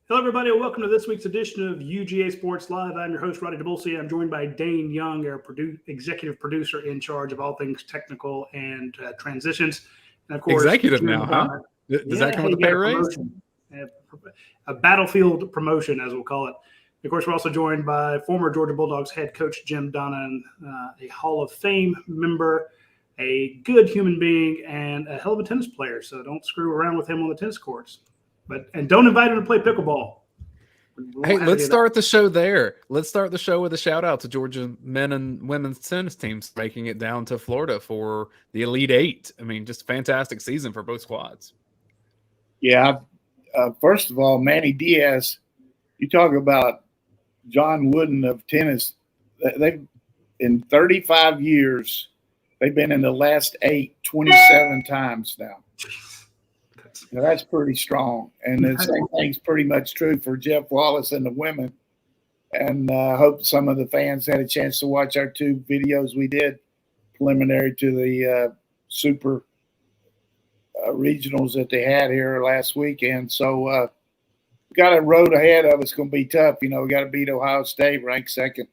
Hello, everybody, and welcome to this week's edition of UGA Sports Live. I'm your host, Radi Nabulsi. I'm joined by Dayne Young, our executive producer in charge of all things technical and transitions. And, of course, executive Jim now, huh? Donnan. Does that come with a pay raise? A battlefield promotion, as we'll call it. Of course, we're also joined by former Georgia Bulldogs head coach Jim Donnan, a Hall of Fame member, a good human being, and a hell of a tennis player. So don't screw around with him on the tennis courts. And don't invite him to play pickleball. Hey, let's start the show there. Let's start the show with a shout out to Georgia men and women's tennis teams making it down to Florida for the Elite Eight. I mean, just a fantastic season for both squads. Yeah. First of all, Manny Diaz, you talk about John Wooden of tennis. They've in 35 years, they've been in the last 27 times now. Now, that's pretty strong. And the same thing's pretty much true for Jeff Wallace and the women. And I hope some of the fans had a chance to watch our two videos we did preliminary to the super regionals that they had here last weekend. So we got a road ahead of us. Going to be tough. You know, we got to beat Ohio State, ranked second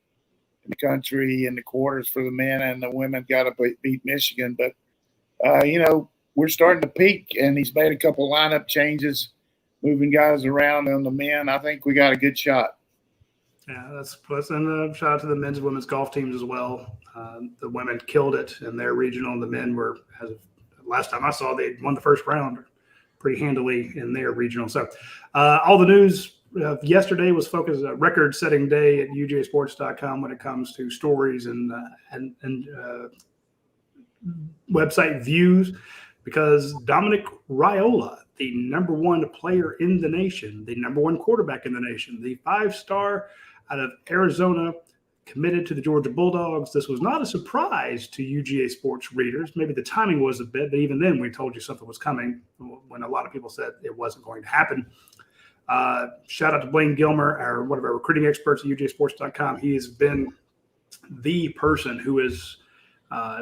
in the country in the quarters for the men, and the women got to beat Michigan. But, we're starting to peak, and he's made a couple lineup changes, moving guys around on the men. I think we got a good shot. Yeah, that's and shout out to the men's and women's golf teams as well. The women killed it in their regional, and the men were, last time I saw, they won the first round pretty handily in their regional. So all the news yesterday was focused on a record-setting day at UGASports.com when it comes to stories and website views. Because Dylan Raiola, the number one player in the nation, the number one quarterback in the nation, the 5-star out of Arizona, committed to the Georgia Bulldogs. This was not a surprise to UGA Sports readers. Maybe the timing was a bit, but even then we told you something was coming when a lot of people said it wasn't going to happen. Shout out to Blaine Gilmer, one of our recruiting experts at UGASports.com. He has been the person who has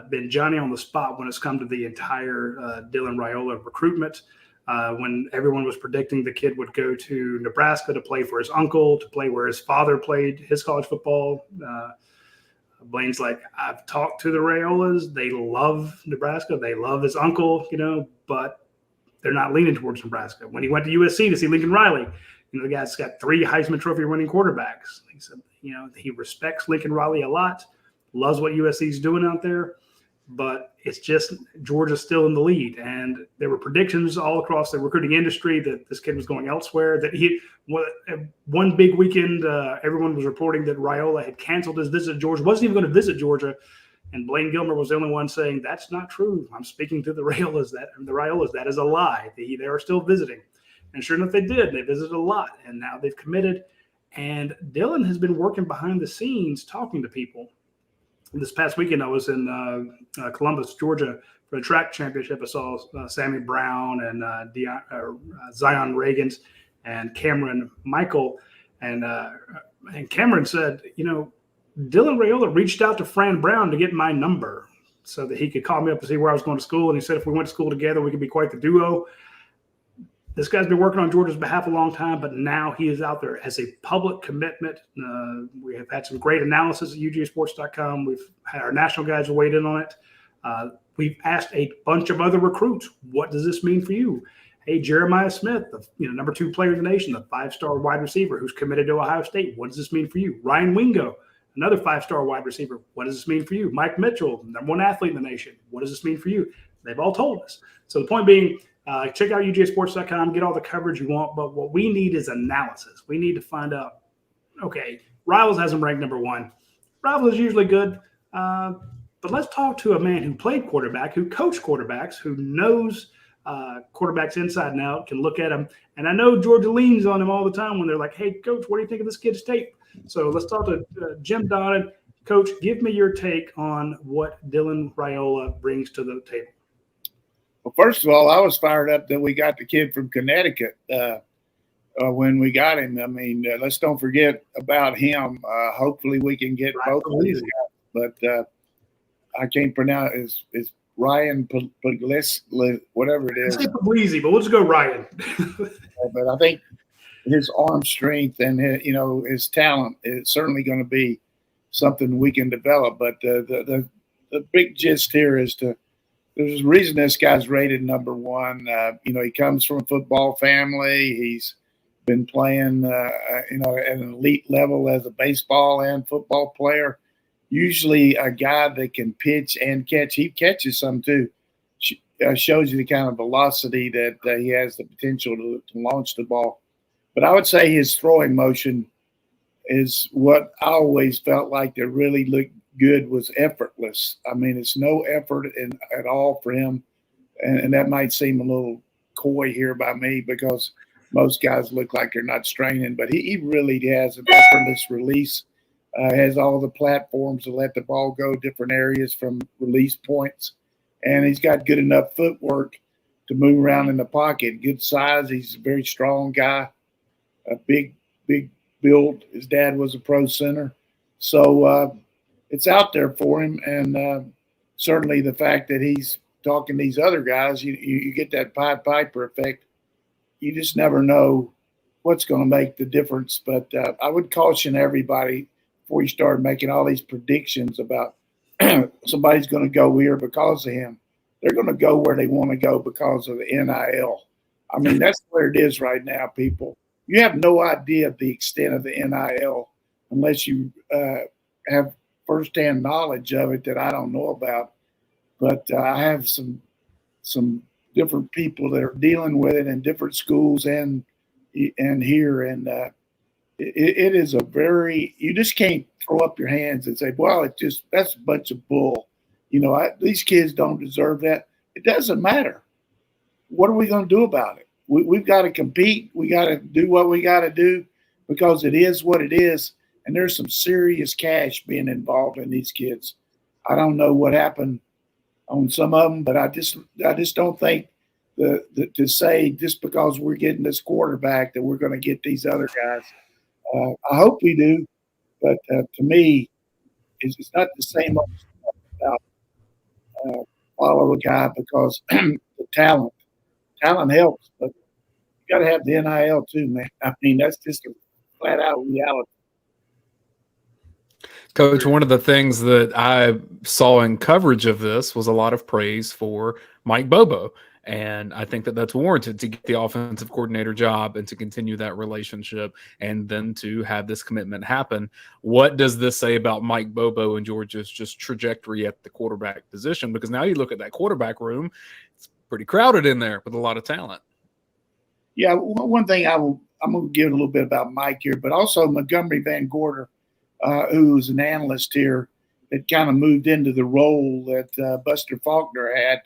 been Johnny on the spot when it's come to the entire Dylan Raiola recruitment. When everyone was predicting the kid would go to Nebraska to play for his uncle, to play where his father played his college football, Blaine's like, I've talked to the Raiolas. They love Nebraska. They love his uncle, but they're not leaning towards Nebraska. When he went to USC to see Lincoln Riley, the guy's got 3 Heisman Trophy winning quarterbacks. He said, he respects Lincoln Riley a lot. Loves what USC's doing out there, but it's just Georgia's still in the lead. And there were predictions all across the recruiting industry that this kid was going elsewhere, that one big weekend, everyone was reporting that Raiola had canceled his visit to Georgia, wasn't even going to visit Georgia. And Blaine Gilmer was the only one saying, that's not true. I'm speaking to the Raiolas. That is a lie. They are still visiting. And sure enough, they did. They visited a lot, and now they've committed. And Dylan has been working behind the scenes, talking to people. This past weekend, I was in Columbus, Georgia, for the track championship. I saw Sammy Brown and Zion Reagans and Cameron Michael. And Cameron said, Dylan Raiola reached out to Fran Brown to get my number so that he could call me up to see where I was going to school. And he said if we went to school together, we could be quite the duo. This guy's been working on Georgia's behalf a long time, but now he is out there as a public commitment. We have had some great analysis at UGASports.com. We've had our national guys weighed in on it. We've asked a bunch of other recruits, what does this mean for you? Hey, Jeremiah Smith, the number 2 player in the nation, the 5-star wide receiver who's committed to Ohio State. What does this mean for you? Ryan Wingo, another 5-star wide receiver. What does this mean for you? Mike Mitchell, number 1 athlete in the nation. What does this mean for you? They've all told us. So the point being, check out UGASports.com, get all the coverage you want, but what we need is analysis. We need to find out, okay, Rivals has him ranked number 1. Rivals is usually good, but let's talk to a man who played quarterback, who coached quarterbacks, who knows quarterbacks inside and out, can look at them. And I know Georgia leans on him all the time when they're like, hey, Coach, what do you think of this kid's tape? So let's talk to Jim Donnan. Coach, give me your take on what Dylan Raiola brings to the table. Well, first of all, I was fired up that we got the kid from Connecticut when we got him. I mean, let's don't forget about him. Hopefully we can get both of these guys. But I can't pronounce it's Ryan Puglisi, whatever it is. I say Puglisi, but we'll just go Ryan. But I think his arm strength and his talent is certainly going to be something we can develop. But the big gist here is there's a reason this guy's rated number one. He comes from a football family. He's been playing, at an elite level as a baseball and football player. Usually a guy that can pitch and catch. He catches some too. Shows you the kind of velocity that he has the potential to launch the ball. But I would say his throwing motion is what I always felt like that really looked good, was effortless. I mean, it's no effort at all for him. And that might seem a little coy here by me because most guys look like they're not straining, but he really has an effortless release. Has all the platforms to let the ball go different areas from release points. And he's got good enough footwork to move around in the pocket. Good size. He's a very strong guy, a big build. His dad was a pro center. So it's out there for him. And certainly the fact that he's talking to these other guys, you get that Pied Piper effect. You just never know what's going to make the difference. But I would caution everybody before you start making all these predictions about somebody's going to go here because of him. They're going to go where they want to go because of the NIL. I mean, that's where it is right now, people. You have no idea the extent of the NIL unless you have firsthand knowledge of it that I don't know about. But I have some different people that are dealing with it in different schools and here. And it is you just can't throw up your hands and say, well, that's a bunch of bull. These kids don't deserve that. It doesn't matter. What are we going to do about it? We've got to compete. We got to do what we got to do because it is what it is. And there's some serious cash being involved in these kids. I don't know what happened on some of them, but I just don't think to say just because we're getting this quarterback that we're going to get these other guys. I hope we do, but to me, it's not the same old stuff about follow a guy because the talent helps, but you got to have the NIL too, man. I mean, that's just a flat out reality. Coach, one of the things that I saw in coverage of this was a lot of praise for Mike Bobo. And I think that that's warranted to get the offensive coordinator job and to continue that relationship and then to have this commitment happen. What does this say about Mike Bobo and Georgia's just trajectory at the quarterback position? Because now you look at that quarterback room, it's pretty crowded in there with a lot of talent. Yeah, one thing I'm going to give a little bit about Mike here, but also Montgomery Van Gorder, who's an analyst here that kind of moved into the role that Buster Faulkner had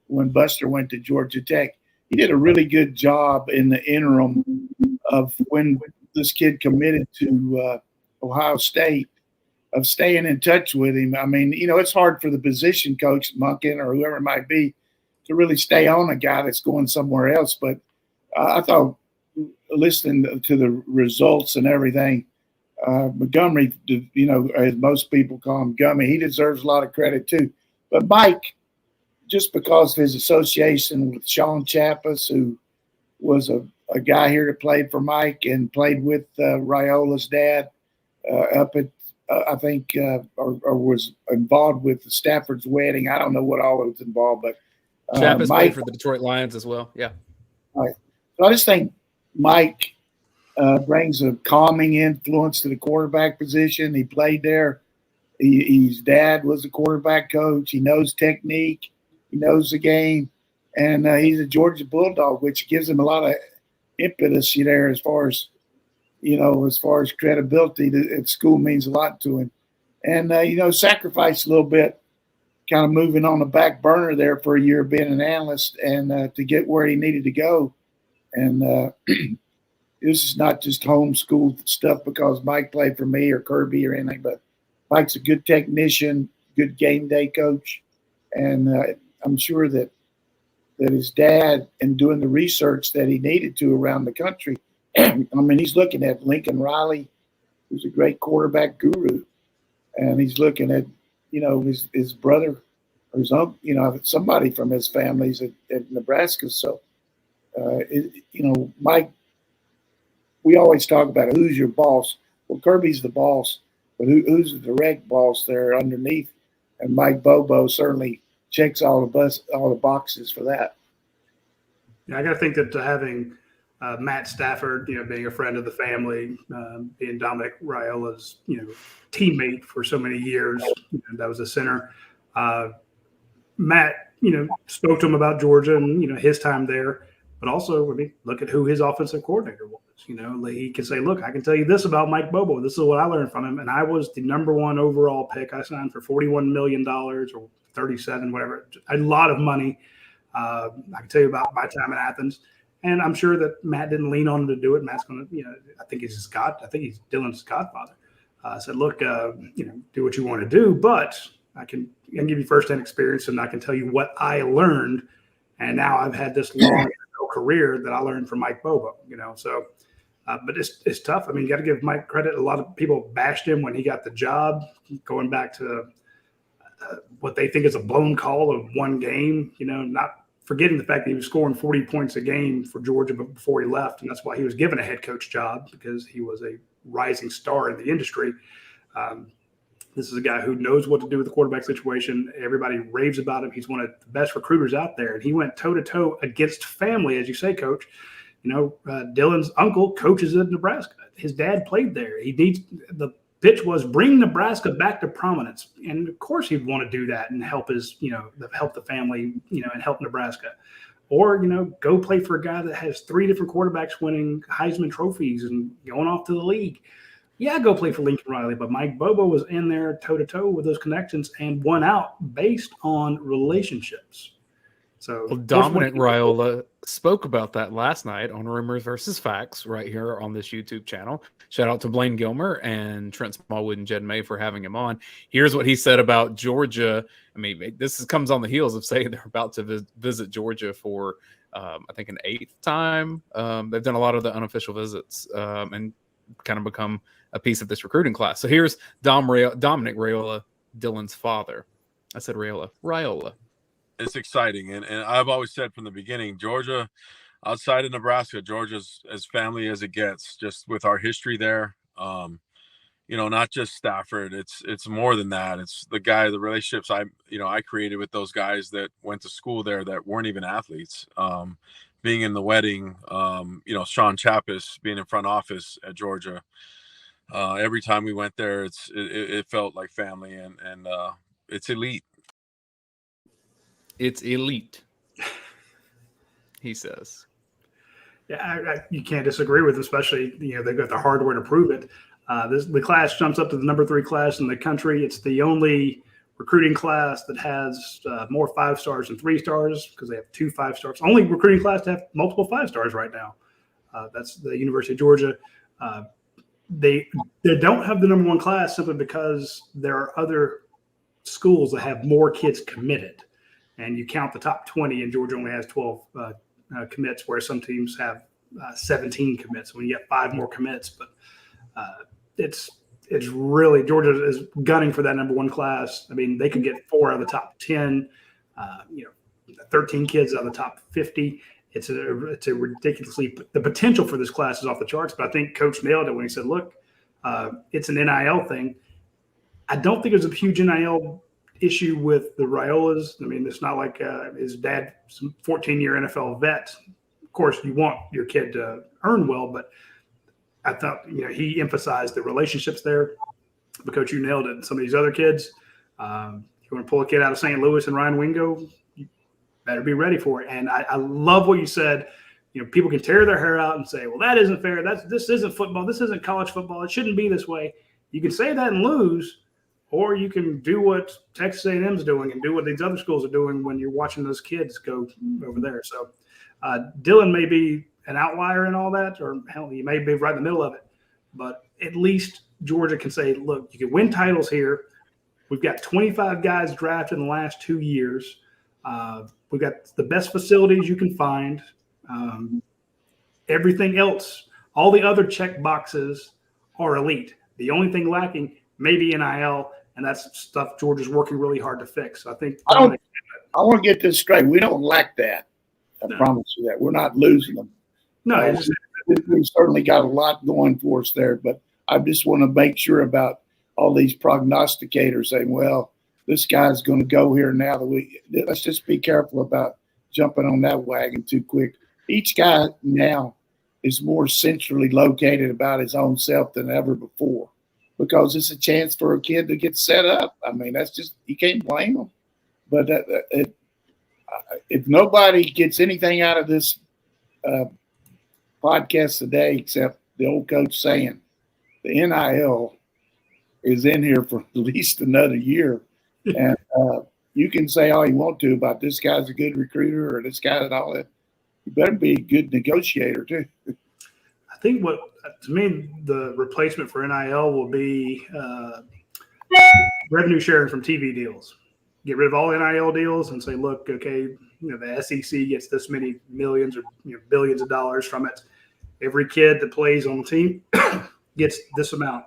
when Buster went to Georgia Tech. He did a really good job in the interim of when this kid committed to Ohio State, of staying in touch with him. I mean, it's hard for the position coach, Monken or whoever it might be, to really stay on a guy that's going somewhere else. But I thought, listening to the results and everything, Montgomery, as most people call him Gummy, he deserves a lot of credit too. But Mike, just because of his association with Sean Chappis, who was a guy here that played for Mike and played with Raiola's dad up at, I think, or was involved with Stafford's wedding. I don't know what all was involved, but Chappis played for the Detroit Lions as well. Yeah. Right. So I just think Mike brings a calming influence to the quarterback position. He played there. His dad was a quarterback coach. He knows technique. He knows the game. And he's a Georgia Bulldog, which gives him a lot of impetus there as far as credibility at school means a lot to him. And, sacrificed a little bit, kind of moving on the back burner there for a year being an analyst and to get where he needed to go. And this is not just homeschool stuff because Mike played for me or Kirby or anything, but Mike's a good technician, good game day coach. And I'm sure that his dad, in doing the research that he needed to around the country, I mean, he's looking at Lincoln Riley, who's a great quarterback guru. And he's looking at, his brother or his uncle, somebody from his family's at Nebraska. So, Mike we always talk about who's your boss. Well, Kirby's the boss, but who's the direct boss there underneath? And Mike Bobo certainly checks all the boxes for that. Yeah, I got to think that having Matt Stafford, being a friend of the family, being Dominic Raiola's, teammate for so many years, that was a center. Matt, spoke to him about Georgia and, his time there. But also, look at who his offensive coordinator was. He can say, look, I can tell you this about Mike Bobo. This is what I learned from him. And I was the number 1 overall pick. I signed for $41 million or 37, whatever, a lot of money. I can tell you about my time in Athens. And I'm sure that Matt didn't lean on him to do it. Matt's going to, I think he's Dylan's godfather. Said, look, do what you want to do, but I can give you firsthand experience and I can tell you what I learned. And now I've had this long career that I learned from Mike Bobo, so, but it's tough. You got to give Mike credit. A lot of people bashed him when he got the job, going back to what they think is a blown call of one game, not forgetting the fact that he was scoring 40 points a game for Georgia before he left. And that's why he was given a head coach job, because he was a rising star in the industry. This is a guy who knows what to do with the quarterback situation. Everybody raves about him. He's one of the best recruiters out there. And he went toe-to-toe against family, as you say, Coach. Dylan's uncle coaches at Nebraska. His dad played there. The pitch was bring Nebraska back to prominence. And, of course, he'd want to do that and help help the family, and help Nebraska. Or, go play for a guy that has 3 different quarterbacks winning Heisman trophies and going off to the league. Yeah, go play for Lincoln Riley, but Mike Bobo was in there toe-to-toe with those connections and won out based on relationships. So Dominic Raiola spoke about that last night on Rumors versus Facts right here on this YouTube channel. Shout out to Blaine Gilmer and Trent Smallwood and Jed May for having him on. Here's what he said about Georgia. This comes on the heels of saying they're about to visit Georgia for, I think, an 8th time. They've done a lot of the unofficial visits and kind of become a piece of this recruiting class. So here's Dominic Raiola, Dylan's father. I said Raiola. It's exciting. And I've always said from the beginning, Georgia, outside of Nebraska, Georgia's as family as it gets, just with our history there. Not just Stafford. It's more than that. It's the relationships I created with those guys that went to school there that weren't even athletes. Being in the wedding, Sean Chappis being in front office at Georgia. Every time we went there, it felt like family, and it's elite. It's elite, he says. Yeah, you can't disagree with, especially they've got the hardware to prove it. The class jumps up to the number 3 class in the country. It's the only recruiting class that has more 5 stars than 3 stars, because they have 2 5 stars. Only recruiting class to have multiple 5 stars right now. That's the University of Georgia. They don't have the number 1 class simply because there are other schools that have more kids committed. And you count the top 20, and Georgia only has 12 commits, where some teams have 17 commits. When you get 5 more commits, but it's really, Georgia is gunning for that number 1 class. They could get 4 out of the top 10, 13 kids out of the top 50. It's a ridiculously, the potential for this class is off the charts. But I think Coach nailed it when he said, look, it's an NIL thing. I don't think there's a huge NIL issue with the Raiolas. It's not like his dad, some 14-year NFL vet. Of course, you want your kid to earn well, but I thought, he emphasized the relationships there. But Coach, you nailed it. Some of these other kids, you want to pull a kid out of St. Louis and Ryan Wingo, you better be ready for it. And I love what you said. People can tear their hair out and say, well, that isn't fair. This isn't football. This isn't college football. It shouldn't be this way. You can say that and lose, or you can do what Texas A&M is doing and do what these other schools are doing when you're watching those kids go over there. So Dylan may be an outlier in all that, or hell, he may be right in the middle of it. But at least Georgia can say, look, you can win titles here. We've got 25 guys drafted in the last 2 years. We've got the best facilities you can find. Everything else, all the other check boxes are elite. The only thing lacking may be NIL, and that's stuff Georgia's working really hard to fix. I think I want to get this straight. We don't lack that. I promise you that. We're not losing them. No, we've certainly got a lot going for us there, but I just want to make sure about all these prognosticators saying, well, this guy's going to go here now. Let's just be careful about jumping on that wagon too quick. Each guy now is more centrally located about his own self than ever before because it's a chance for a kid to get set up. I mean, that's just, you can't blame them. But if nobody gets anything out of this podcast today except the old coach saying the NIL is in here for at least another year. And you can say all you want to about this guy's a good recruiter or this guy and all that. You better be a good negotiator too. I think what, to me, the replacement for NIL will be revenue sharing from TV deals. Get rid of all NIL deals and say, look, okay, the SEC gets this many millions or billions of dollars from it. Every kid that plays on the team gets this amount.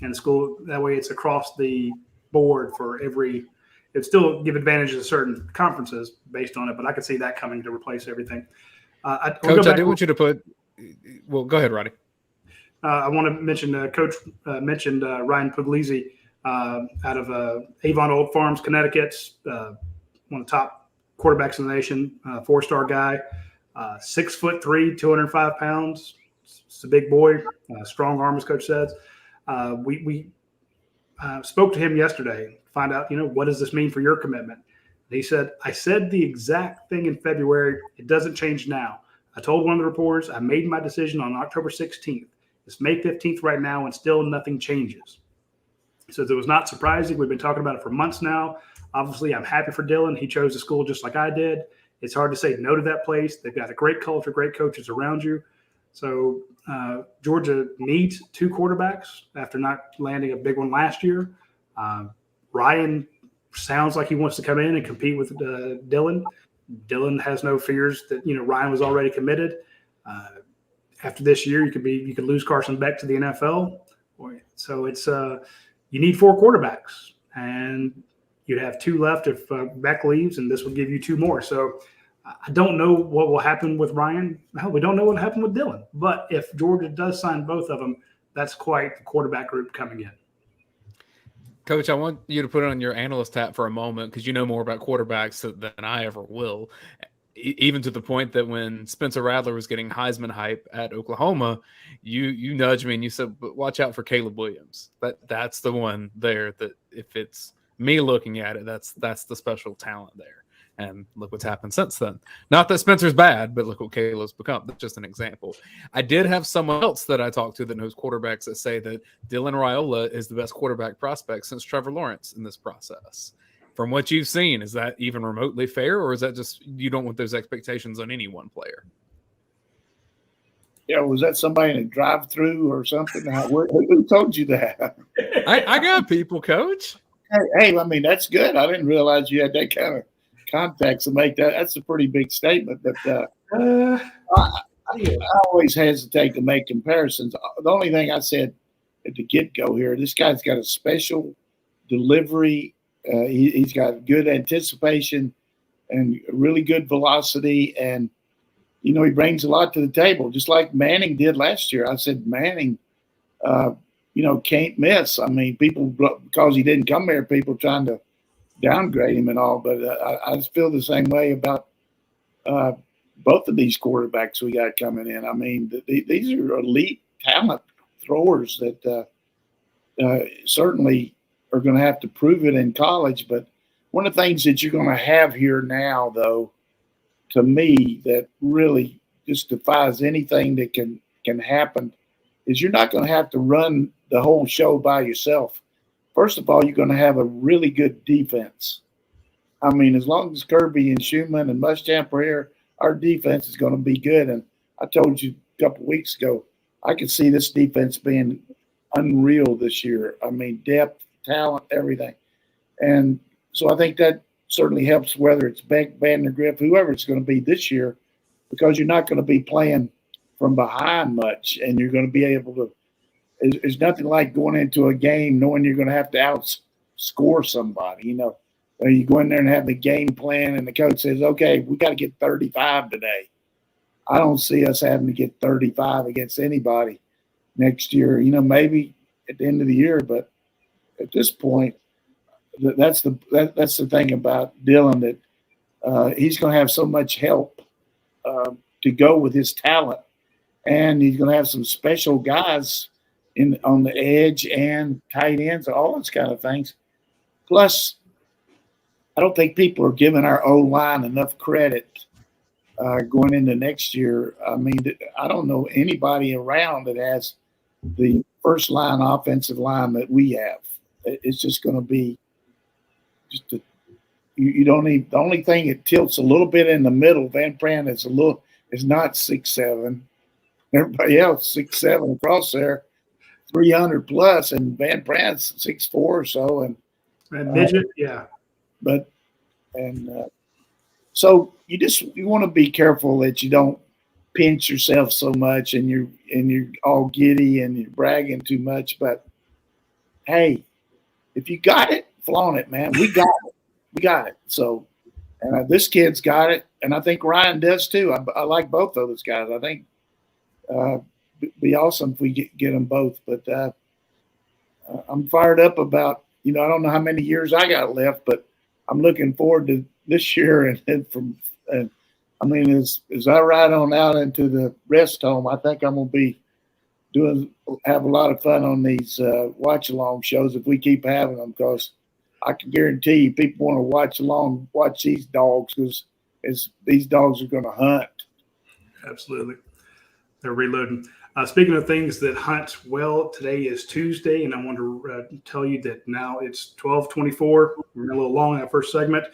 And the school, that way it's across the board for every – it still give advantages to certain conferences based on it, but I could see that coming to replace everything. Coach, I do want you to put – well, go ahead, Roddy. I want to mention Coach mentioned Ryan Puglisi out of Avon Old Farms, Connecticut, one of the top quarterbacks in the nation, 4-star guy, 6'3", 205 pounds. It's a big boy, strong arm, as Coach says. We spoke to him yesterday, find out, what does this mean for your commitment? And he said, I said the exact thing in February. It doesn't change now. I told one of the reporters I made my decision on October 16th. It's May 15th right now, and still nothing changes. So it was not surprising. We've been talking about it for months now. Obviously, I'm happy for Dylan. He chose the school just like I did. It's hard to say no to that place. They've got a great culture, great coaches around you. So Georgia needs 2 quarterbacks after not landing a big one last year. Ryan sounds like he wants to come in and compete with Dylan. Dylan has no fears that Ryan was already committed. After this year, you could lose Carson Beck to the NFL. So it's you need 4 quarterbacks, and you'd have 2 left if Beck leaves, and this will give you 2 more. So I don't know what will happen with Ryan. Hell, we don't know what will happen with Dylan. But if Georgia does sign both of them, that's quite the quarterback group coming in. Coach, I want you to put on your analyst hat for a moment because you know more about quarterbacks than I ever will. Even to the point that when Spencer Rattler was getting Heisman hype at Oklahoma, you nudged me and you said, "But watch out for Caleb Williams. That's the one there. That if it's me looking at it, that's the special talent there." And look what's happened since then. Not that Spencer's bad, but look what Caleb's become. That's just an example. I did have someone else that I talked to that knows quarterbacks that say that Dylan Raiola is the best quarterback prospect since Trevor Lawrence in this process. From what you've seen, is that even remotely fair, or is that just you don't want those expectations on any one player? Yeah, was that somebody in a drive-through or something? Who told you that? I got people, Coach. Hey, I mean, that's good. I didn't realize you had that kind of contacts to make that. That's a pretty big statement. But I always hesitate to make comparisons. The only thing I said at the get-go here, this guy's got a special delivery. He's got good anticipation and really good velocity. And, he brings a lot to the table, just like Manning did last year. I said Manning, can't miss. I mean, people, because he didn't come there, people trying to downgrade him and all. But I just feel the same way about both of these quarterbacks we got coming in. I mean, these are elite talent throwers that certainly are going to have to prove it in college. But one of the things that you're going to have here now, though, to me, that really just defies anything that can happen is you're not going to have to run the whole show by yourself. First of all, you're going to have a really good defense. I mean, as long as Kirby and Schumann and Muschamp are here, our defense is going to be good. And I told you a couple of weeks ago, I could see this defense being unreal this year. I mean, depth, talent, everything. And so I think that certainly helps, whether it's Beck, Vandegrift, whoever it's going to be this year, because you're not going to be playing from behind much, and you're going to be able to – there's nothing like going into a game knowing you're going to have to outscore somebody. You go in there and have the game plan, and the coach says, okay, we got to get 35 today. I don't see us having to get 35 against anybody next year. Maybe at the end of the year, but at this point, that's the thing about Dylan, that he's going to have so much help to go with his talent, and he's going to have some special guys on the edge and tight ends, all those kind of things. Plus, I don't think people are giving our O-line enough credit going into next year. I mean, I don't know anybody around that has the first line offensive line that we have. It's just going to be just you don't need. The only thing it tilts a little bit in the middle. Van Pran is not 6'7". Everybody else 6'7" across there, 300 plus, and Van Pran's 6'4" or so, and midget, yeah. But so you want to be careful that you don't pinch yourself so much, and you're all giddy and you're bragging too much. But hey, if you got it, flaunt it, man. We got it. We got it. So, and this kid's got it, and I think Ryan does too. I like both of those guys. I think be awesome if we get them both. But I'm fired up about, I don't know how many years I got left, but I'm looking forward to this year. And I mean, as I ride on out into the rest home, I think I'm going to be have a lot of fun on these watch along shows if we keep having them, because I can guarantee you people want to watch these dogs, because these dogs are going to hunt. Absolutely. They're reloading. Speaking of things that hunt well, today is Tuesday, and I want to tell you that now it's 12:24. We're a little long in that first segment,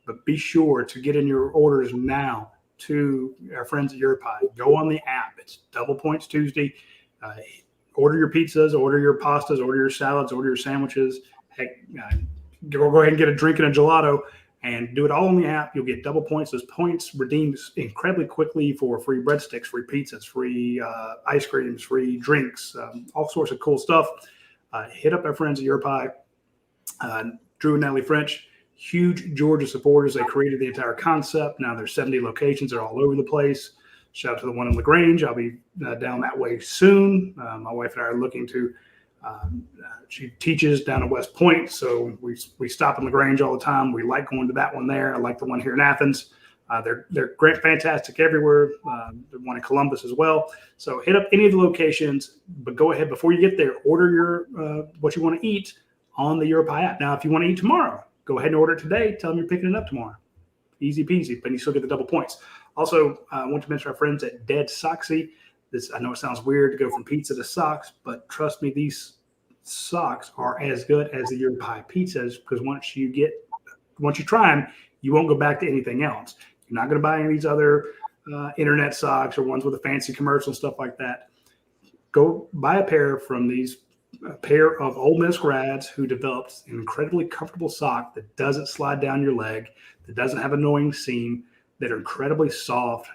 but be sure to get in your orders now to our friends at UGASports. Go on the app. It's Double Points Tuesday. Order your pizzas, order your pastas, order your salads, order your sandwiches. Heck, go ahead and get a drink and a gelato, and do it all on the app. You'll get double points. Those points redeemed incredibly quickly for free breadsticks, free pizzas, free ice creams, free drinks, all sorts of cool stuff. Hit up our friends at UGASports. Drew and Natalie French, huge Georgia supporters. They created the entire concept. Now there's 70 locations. They're all over the place. Shout out to the one in LaGrange. I'll be down that way soon. My wife and I are looking to she teaches down at West Point, so we stop in LaGrange all the time. We like going to that one there. I like the one here in Athens. They're great, fantastic everywhere. The one in Columbus as well. So hit up any of the locations, but go ahead before you get there. Order your what you want to eat on the UGASports app. Now, if you want to eat tomorrow, go ahead and order it today. Tell them you're picking it up tomorrow. Easy peasy, but you still get the double points. Also, I want to mention our friends at Dead Soxy. I know it sounds weird to go from pizza to socks, but trust me, these socks are as good as the UGASports pizzas, because once you try them, you won't go back to anything else. You're not going to buy any of these other internet socks or ones with a fancy commercial and stuff like that. Go buy a pair from a pair of Ole Miss grads who developed an incredibly comfortable sock that doesn't slide down your leg, that doesn't have annoying seam, that are incredibly soft.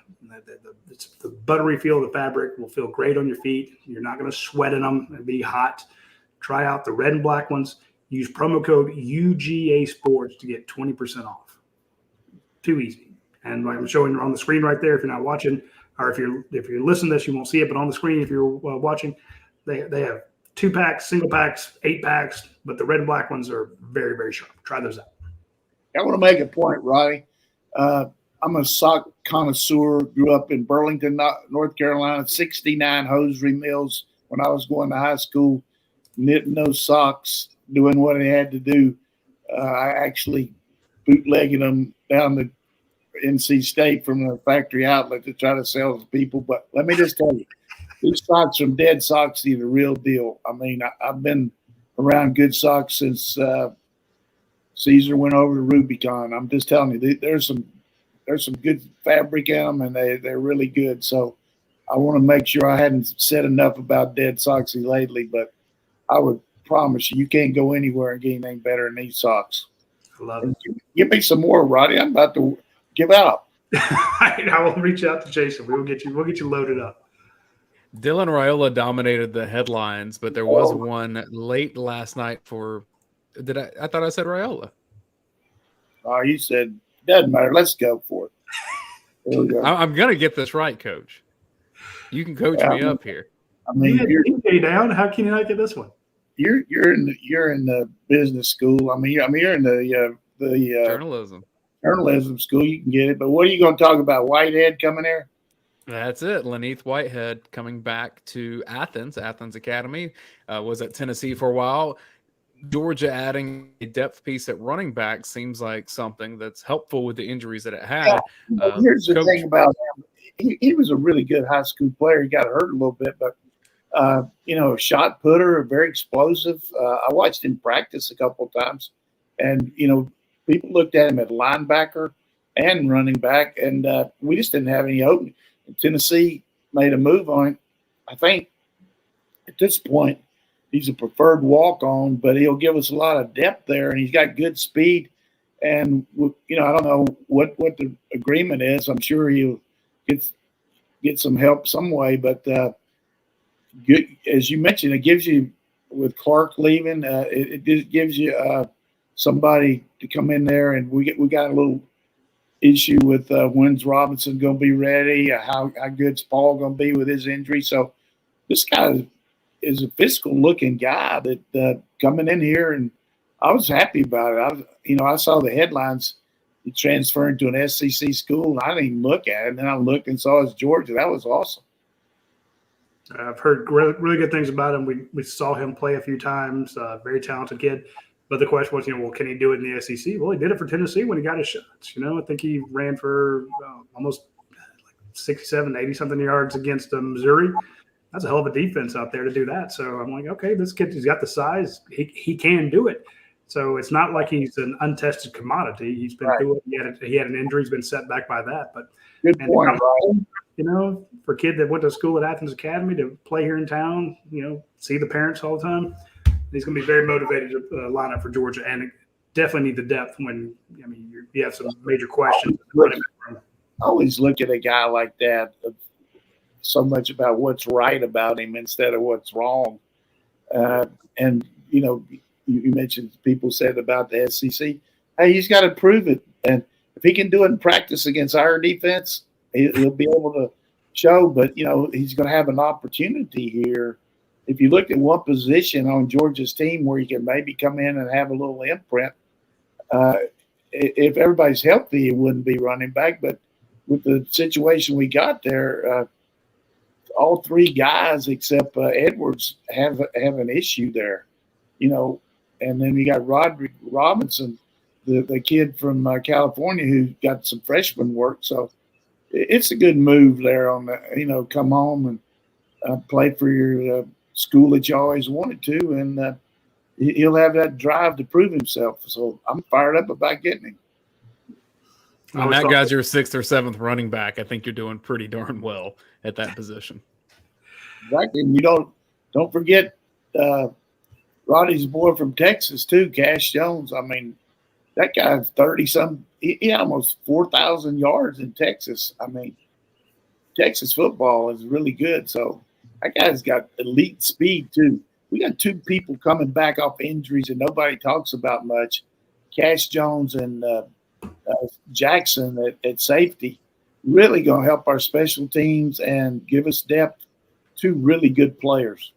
The buttery feel of the fabric will feel great on your feet. You're not going to sweat in them and be hot. Try out the red and black ones. Use promo code UGASports to get 20% off. Too easy. And like I'm showing on the screen right there, if you're not watching, or if you're listening to this, you won't see it, but on the screen, if you're watching, they have 2-packs, single packs, 8-packs, but the red and black ones are very, very sharp. Try those out. I want to make a point, Roddy. I'm a sock connoisseur. Grew up in Burlington, North Carolina, 69 hosiery mills when I was going to high school, knitting those socks, doing what I had to do. I actually bootlegging them down the NC State from the factory outlet to try to sell to people. But let me just tell you, these socks from Dead Soxy are the real deal. I mean, I've been around good socks since Caesar went over to Rubicon. I'm just telling you, there's some good fabric in them, and they're really good. So I want to make sure I hadn't said enough about Dead Soxy lately, but I would promise you can't go anywhere and get anything better than these socks. I love it. Give me some more, Roddy. I'm about to give out. I will reach out to Jason. We'll get you loaded up. Dylan Raiola dominated the headlines, but there was one late last night for – I thought I said Raiola. Oh, you said – doesn't matter. Let's go for it. There we go. I'm gonna get this right, Coach. You can coach me up here. I mean, you had DJ down. How can you not get this one? You're in the business school. I mean, you're in the journalism school. You can get it. But what are you going to talk about? Whitehead coming there? That's it. Laneith Whitehead coming back to Athens Academy, was at Tennessee for a while. Georgia adding a depth piece at running back seems like something that's helpful with the injuries that it had. Yeah. Here's the thing about him. He was a really good high school player. He got hurt a little bit, but a shot putter, very explosive. I watched him practice a couple of times, and people looked at him at linebacker and running back, and we just didn't have any opening. Tennessee made a move on him. I think at this point he's a preferred walk-on, but he'll give us a lot of depth there, and he's got good speed. And I don't know what the agreement is. I'm sure he'll get some help some way, but good, as you mentioned, it gives you, with Clark leaving, it just gives you somebody to come in there, and we got a little issue with when's Robinson going to be ready, how good's Paul going to be with his injury. So this guy is a physical looking guy that coming in here, and I was happy about it. I saw the headlines transferring to an SEC school, and I didn't even look at it. And then I looked and saw it's Georgia. That was awesome. I've heard really good things about him. We saw him play a few times. Very talented kid. But the question was, well, can he do it in the SEC? Well, he did it for Tennessee when he got his shots. I think he ran for almost 67, 80-something yards against Missouri. That's a hell of a defense out there to do that. So I'm like, okay, this kid, he's got the size. He can do it. So it's not like he's an untested commodity. He's been through it. He had an injury. He's been set back by that. But good point, Ryan. For a kid that went to school at Athens Academy to play here in town, see the parents all the time, he's going to be very motivated to line up for Georgia, and definitely need the depth when you have some major questions. I always look at a guy like that so much about what's right about him instead of what's wrong. You mentioned people said about the SEC. Hey, he's got to prove it, and if he can do it in practice against our defense, he'll be able to show. But he's going to have an opportunity here. If you look at one position on Georgia's team where you can maybe come in and have a little imprint, if everybody's healthy, it wouldn't be running back. But with the situation we got there, all three guys except Edwards have an issue there, And then you got Roderick Robinson, the kid from California who got some freshman work. So it's a good move there on the, come home and play for your school that you always wanted to, and he'll have that drive to prove himself. So I'm fired up about getting him. When that guy's your 6th or 7th running back, I think you're doing pretty darn well at that position. Exactly. And you don't forget Roddy's boy from Texas too, Cash Jones. I mean, that guy's 30-some. He had almost 4,000 yards in Texas. I mean, Texas football is really good. So that guy's got elite speed too. We got two people coming back off injuries that nobody talks about much. Cash Jones and Jackson at safety. Really going to help our special teams and give us depth. Two really good players.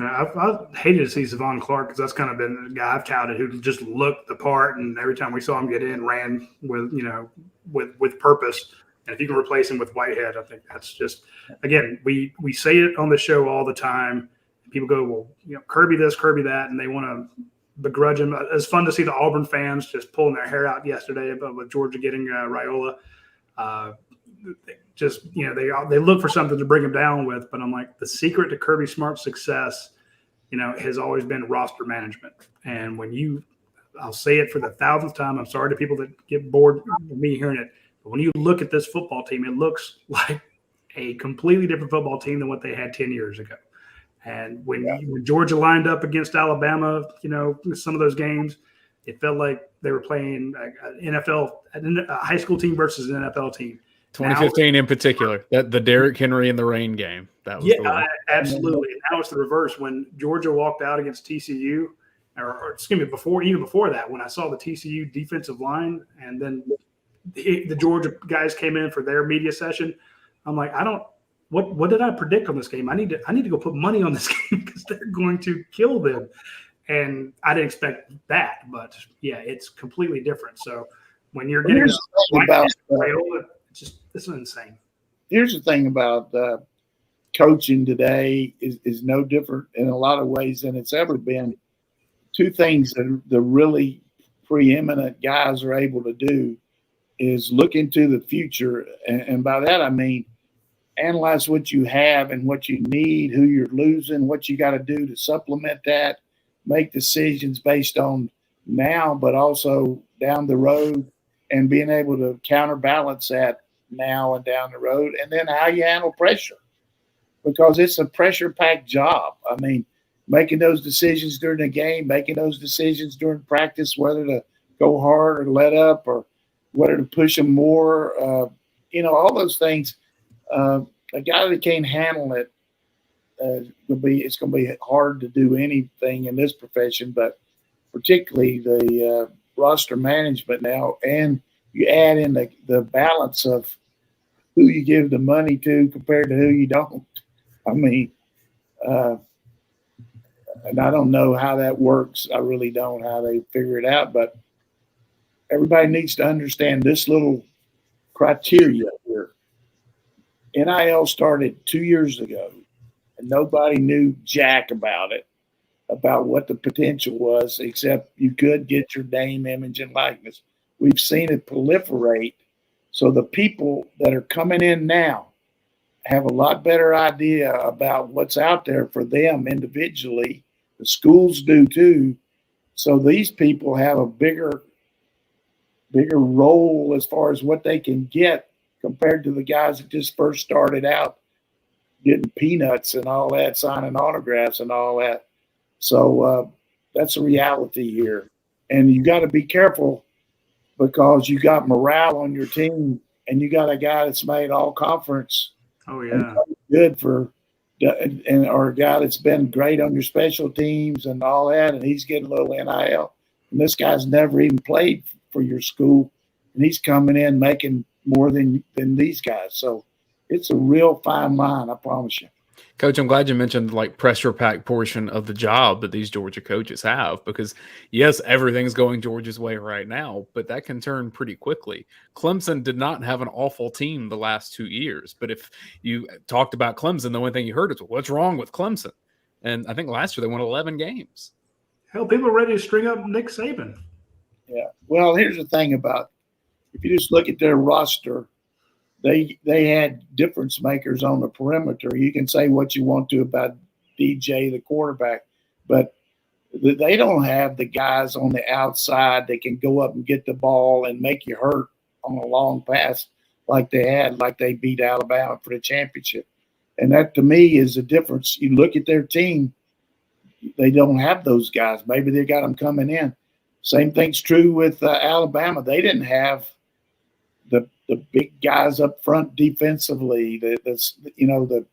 I hated to see Savon Clark because that's kind of been the guy I've touted who just looked the part, and every time we saw him get in, ran with purpose. And if you can replace him with Whitehead, I think that's just, again, we say it on the show all the time. People go, well, Kirby this, Kirby that, and they want to begrudge him. It's fun to see the Auburn fans just pulling their hair out yesterday about with Georgia getting Raiola. They look for something to bring him down with, but I'm like, the secret to Kirby Smart's success, has always been roster management. And I'll say it for the 1,000th time. I'm sorry to people that get bored with me hearing it. But when you look at this football team, it looks like a completely different football team than what they had 10 years ago. And when Georgia lined up against Alabama, some of those games, it felt like they were playing a high school team versus an NFL team. 2015 in particular, the Derrick Henry in the rain game. That was absolutely. And now it's the reverse. When Georgia walked out against TCU, or excuse me, before that, when I saw the TCU defensive line and then the Georgia guys came in for their media session. I'm like, what did I predict on this game? I need to go put money on this game because they're going to kill them. And I didn't expect that, but yeah, it's completely different. So when you're getting Raiola, it's insane. Here's the thing about coaching today is no different in a lot of ways than it's ever been. Two things that the really preeminent guys are able to do is look into the future. And by that, I mean, analyze what you have and what you need, who you're losing, what you got to do to supplement that, make decisions based on now, but also down the road, and being able to counterbalance that now and down the road. And then how you handle pressure, because it's a pressure-packed job. I mean, making those decisions during the game, making those decisions during practice, whether to go hard or let up or whether to push them more, all those things. A guy that can't handle it, it's going to be hard to do anything in this profession, but particularly the roster management now, and you add in the balance of who you give the money to compared to who you don't. I mean, and I don't know how that works. I really don't, how they figure it out, but everybody needs to understand this little criteria here. NIL started 2 years ago, and nobody knew jack about it, about what the potential was, except you could get your name, image, and likeness. We've seen it proliferate. So the people that are coming in now have a lot better idea about what's out there for them individually. The schools do too. So these people have a bigger role as far as what they can get compared to the guys that just first started out getting peanuts and all that, signing autographs and all that. So that's a reality here. And you got to be careful because you got morale on your team and you got a guy that's made all conference. Oh, yeah. Good for or a guy that's been great on your special teams and all that, and he's getting a little NIL. And this guy's never even played for your school, and he's coming in making more than these guys. So it's a real fine line, I promise you. Coach, I'm glad you mentioned like pressure pack portion of the job that these Georgia coaches have, because yes, everything's going Georgia's way right now, but that can turn pretty quickly. Clemson did not have an awful team the last 2 years, but if you talked about Clemson, the only thing you heard is, what's wrong with Clemson? And I think last year they won 11 games. Hell, people are ready to string up Nick Saban. Yeah. Well, here's the thing about, if you just look at their roster, they had difference makers on the perimeter. You can say what you want to about DJ, the quarterback, but they don't have the guys on the outside that can go up and get the ball and make you hurt on a long pass like they beat Alabama for the championship. And that, to me, is the difference. You look at their team, they don't have those guys. Maybe they got them coming in. Same thing's true with Alabama. They didn't have the big guys up front defensively, the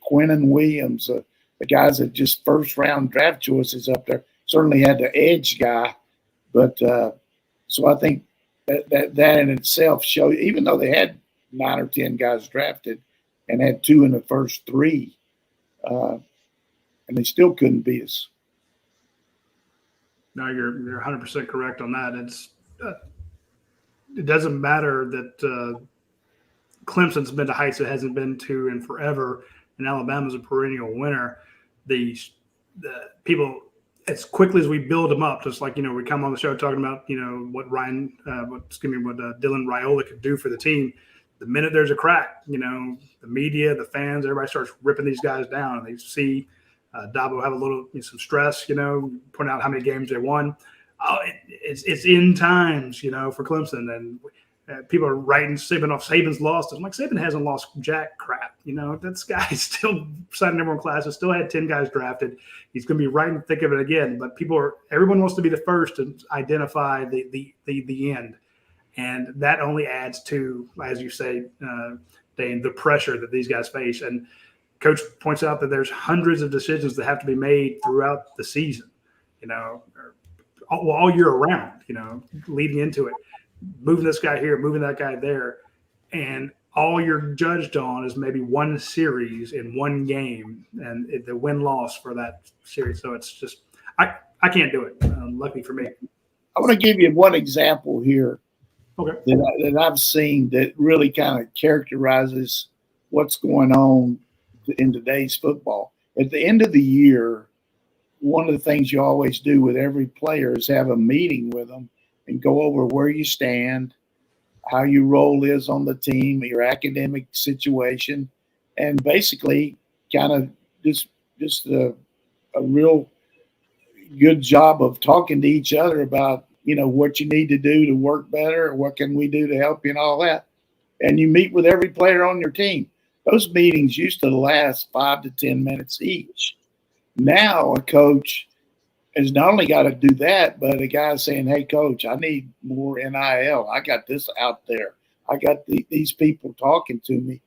Quinnen Williams, the guys that just first round draft choices up there. Certainly had the edge guy, but so I think that in itself shows, even though they had 9 or 10 guys drafted and had 2 in the first 3, and they still couldn't beat us. No, you're 100% correct on that. It's it doesn't matter that Clemson's been to heights it hasn't been to in forever, and Alabama's a perennial winner. The people, as quickly as we build them up, just like, we come on the show talking about, what Dylan Raiola could do for the team. The minute there's a crack, the media, the fans, everybody starts ripping these guys down. And they see Dabo have a little some stress, pointing out how many games they won. Oh, it's in times, for Clemson, and people are writing Saban off. Saban's lost. I'm like, Saban hasn't lost jack crap. This guy's still signing number 1 classes, still had 10 guys drafted. He's going to be right in the thick of it again. But everyone wants to be the first to identify the end, and that only adds to, as you say, Dayne, the pressure that these guys face. And Coach points out that there's hundreds of decisions that have to be made throughout the season, all year around, leading into it. moving this guy here, moving that guy there, and all you're judged on is maybe one series in one game and the win-loss for that series. So it's just I can't do it. Luckily for me. I want to give you one example here Okay. that I've seen that really kind of characterizes what's going on in today's football. At the end of the year, one of the things you always do with every player is have a meeting with them and go over where you stand, how your role is on the team, your academic situation, and basically kind of just a real good job of talking to each other about, what you need to do to work better, or what can we do to help you and all that. And you meet with every player on your team. Those meetings used to last 5 to 10 minutes each. Now a coach has not only got to do that, but a guy saying, hey, coach, I need more NIL. I got this out there. I got these people talking to me.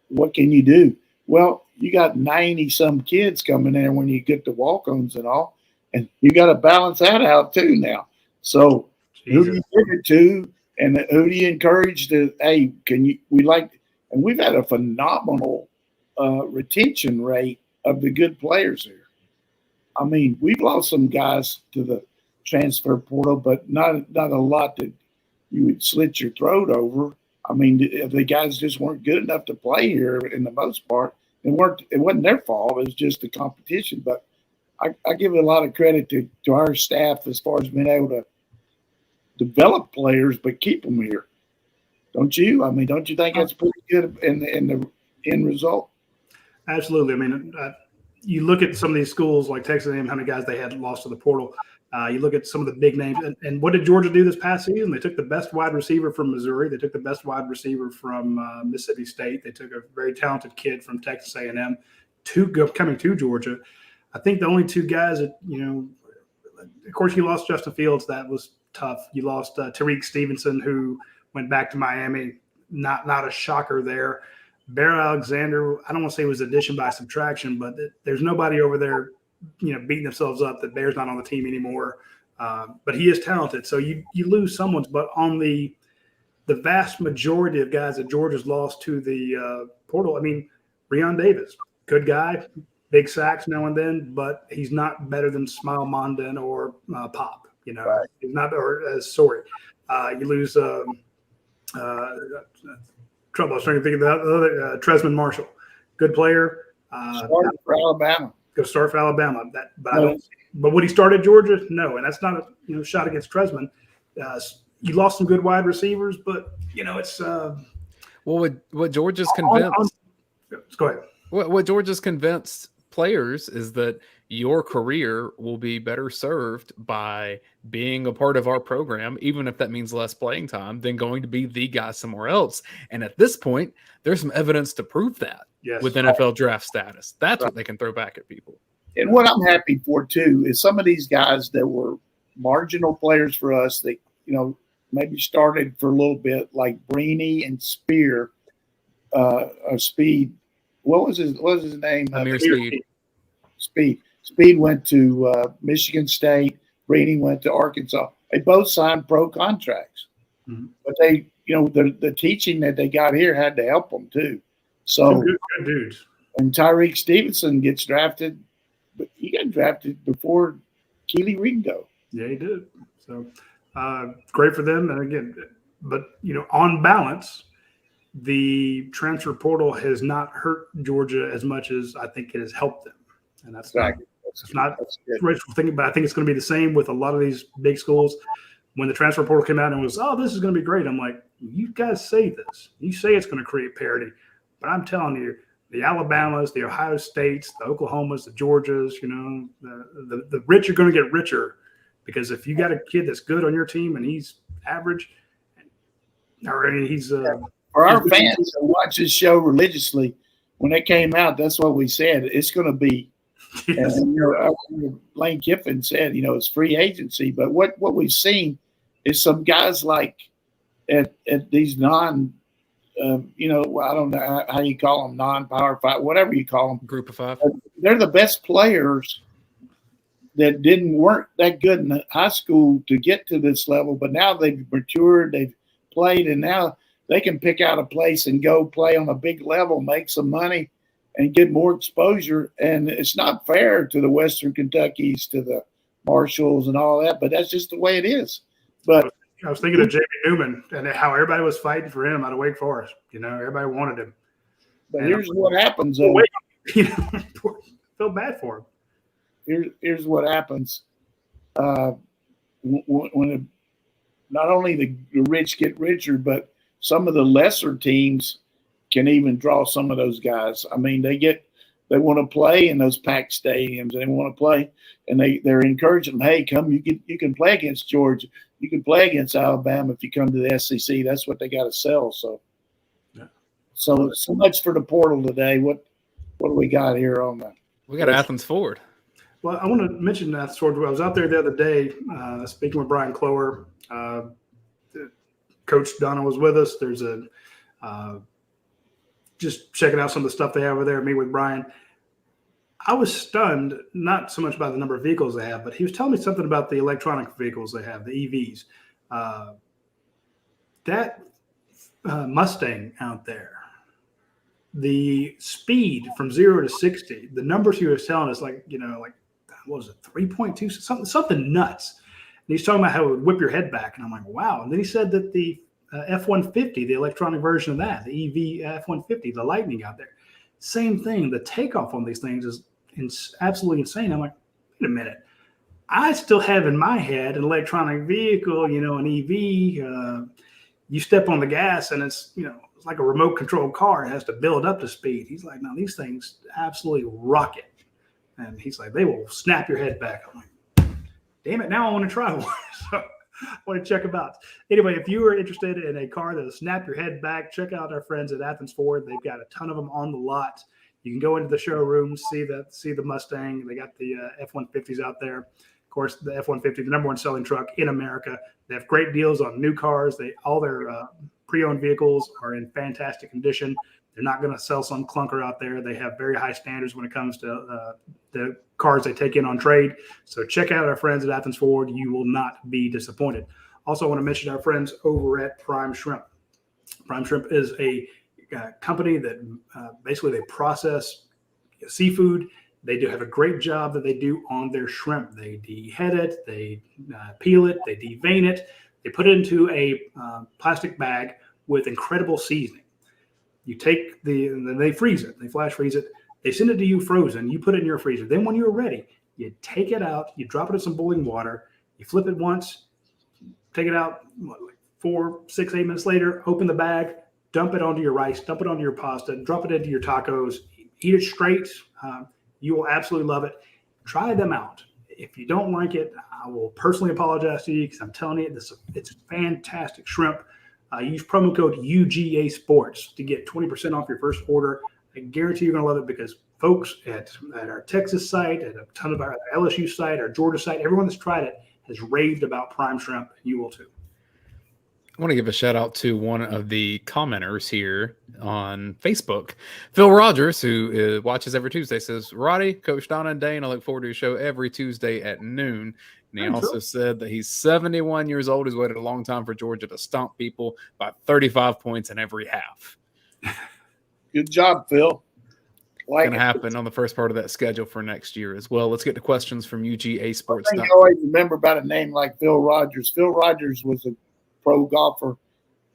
What can you do? Well, you got 90-some kids coming in when you get the walk-ons and all, and you got to balance that out too now. So who do you give it to, and who do you encourage to, hey, and we've had a phenomenal retention rate of the good players here. I mean, we've lost some guys to the transfer portal, but not a lot that you would slit your throat over. I mean, if the guys just weren't good enough to play here in the most part, it wasn't their fault. It was just the competition. But I give a lot of credit to our staff as far as being able to develop players, but keep them here. Don't you? I mean, don't you think that's pretty good in the end result? Absolutely. I mean, you look at some of these schools like Texas A&M, how many guys they had lost to the portal. You look at some of the big names. And what did Georgia do this past season? They took the best wide receiver from Missouri. They took the best wide receiver from Mississippi State. They took a very talented kid from Texas A&M coming to Georgia. I think the only two guys that, of course, you lost Justin Fields. That was tough. You lost Tariq Stevenson, who went back to Miami. Not a shocker there. Bear Alexander, I don't want to say it was addition by subtraction, but there's nobody over there, beating themselves up that Bear's not on the team anymore. But he is talented. So you lose someone, but on the vast majority of guys that Georgia's lost to the portal, I mean, Breon Davis, good guy, big sacks now and then, but he's not better than Smile Mondin or Pop. Right. He's not, or sorry. You lose trouble. I was trying to think of the other Tresman Marshall, good player. Started for Alabama. Go start for Alabama. But would he start at Georgia? No, and that's not a shot against Tresman. You lost some good wide receivers, but it's what Georgia's convinced. Go ahead. What Georgia's convinced players is that your career will be better served by being a part of our program, even if that means less playing time, than going to be the guy somewhere else. And at this point, there's some evidence to prove that with NFL draft status. That's what they can throw back at people. And what I'm happy for, too, is some of these guys that were marginal players for us that, maybe started for a little bit, like Breeny and Speed. What was his name? Amir Speed. Speed went to Michigan State. Breeny went to Arkansas. They both signed pro contracts. Mm-hmm. But they, the teaching that they got here had to help them too. So good dudes. And Tyreek Stevenson gets drafted, but he got drafted before Keely Ringo. Yeah, he did. So great for them. And again, but on balance, the transfer portal has not hurt Georgia as much as I think it has helped them. And that's exactly. not wishful thinking, but I think it's going to be the same with a lot of these big schools. When the transfer portal came out and was, this is going to be great. I'm like, you guys say this. You say it's going to create parity. But I'm telling you, the Alabamas, the Ohio States, the Oklahomas, the Georgias, the rich are going to get richer, because if you got a kid that's good on your team and he's average, or he's for our fans that watch this show religiously, when it came out, that's what we said. It's going to be. Yes. And, Lane Kiffin said, it's free agency. But what we've seen is some guys like at these non, I don't know how you call them, non-power five, whatever you call them. Group of five. They're the best players that weren't that good in high school to get to this level. But now they've matured. played, and now they can pick out a place and go play on a big level, make some money, and get more exposure. And it's not fair to the Western Kentuckys, to the Marshalls and all that, but that's just the way it is. But I was thinking of Jamie Newman and how everybody was fighting for him out of Wake Forest. Everybody wanted him. But and here's what happens. Feel bad for him. Here's what happens. When not only the rich get richer, but some of the lesser teams can even draw some of those guys. I mean, they want to play in those packed stadiums. They want to play, and they're encouraging them. Hey, come! You can play against Georgia. You can play against Alabama if you come to the SEC. That's what they got to sell. So, so much for the portal today. What do we got here on that? We got Athens Ford. Well, I want to mention that sort of. I was out there the other day speaking with Brian Clower. Coach Donnan was with us. There's just checking out some of the stuff they have over there. Me with Brian. I was stunned, not so much by the number of vehicles they have, but he was telling me something about the electronic vehicles they have, the EVs. That Mustang out there, the speed from 0 to 60, the numbers he was telling us, like what was it, 3.2, something nuts. And he's talking about how it would whip your head back. And I'm like, wow. And then he said that the F-150, the electronic version of that, the EV F-150, the Lightning out there, same thing. The takeoff on these things is absolutely insane. I'm like, wait a minute. I still have in my head an electronic vehicle, an EV. You step on the gas and it's like a remote controlled car. It has to build up to speed. He's like, no, these things absolutely rocket. And he's like, they will snap your head back. I'm like, damn it, now I want to try one. So I want to check them out. Anyway, if you are interested in a car that'll snap your head back, check out our friends at Athens Ford. They've got a ton of them on the lot. You can go into the showroom, see the Mustang. They got the F-150s out there. Of course, the F-150, the number one selling truck in America. They have great deals on new cars. All their pre-owned vehicles are in fantastic condition. They're not going to sell some clunker out there. They have very high standards when it comes to the cars they take in on trade. So check out our friends at Athens Ford. You will not be disappointed. Also, I want to mention our friends over at Prime Shrimp. Prime Shrimp is a company that basically they process seafood. They do have a great job that they do on their shrimp. They dehead it, they peel it, they devein it. They put it into a plastic bag with incredible seasoning. You take they freeze it. They flash freeze it. They send it to you frozen. You put it in your freezer. Then when you're ready, you take it out. You drop it in some boiling water. You flip it once. Take it out. 4, 6, 8 minutes later. Open the bag. Dump it onto your rice. Dump it onto your pasta. Drop it into your tacos. Eat it straight. You will absolutely love it. Try them out. If you don't like it, I will personally apologize to you because I'm telling you, it's fantastic shrimp. Use promo code UGASports to get 20% off your first order. I guarantee you're going to love it because folks at our Texas site, at a ton of our LSU site, our Georgia site, everyone that's tried it has raved about Prime Shrimp. You will too. I want to give a shout out to one of the commenters here on Facebook. Phil Rogers, who watches every Tuesday, says, Roddy, Coach Donnan and Dayne, I look forward to your show every Tuesday at noon. And he also said that he's 71 years old. He's waited a long time for Georgia to stomp people by 35 points in every half. Good job, Phil. Going to happen on the first part of that schedule for next year as well. Let's get to questions from UGASports. I always remember about a name like Phil Rogers. Phil Rogers was a pro golfer,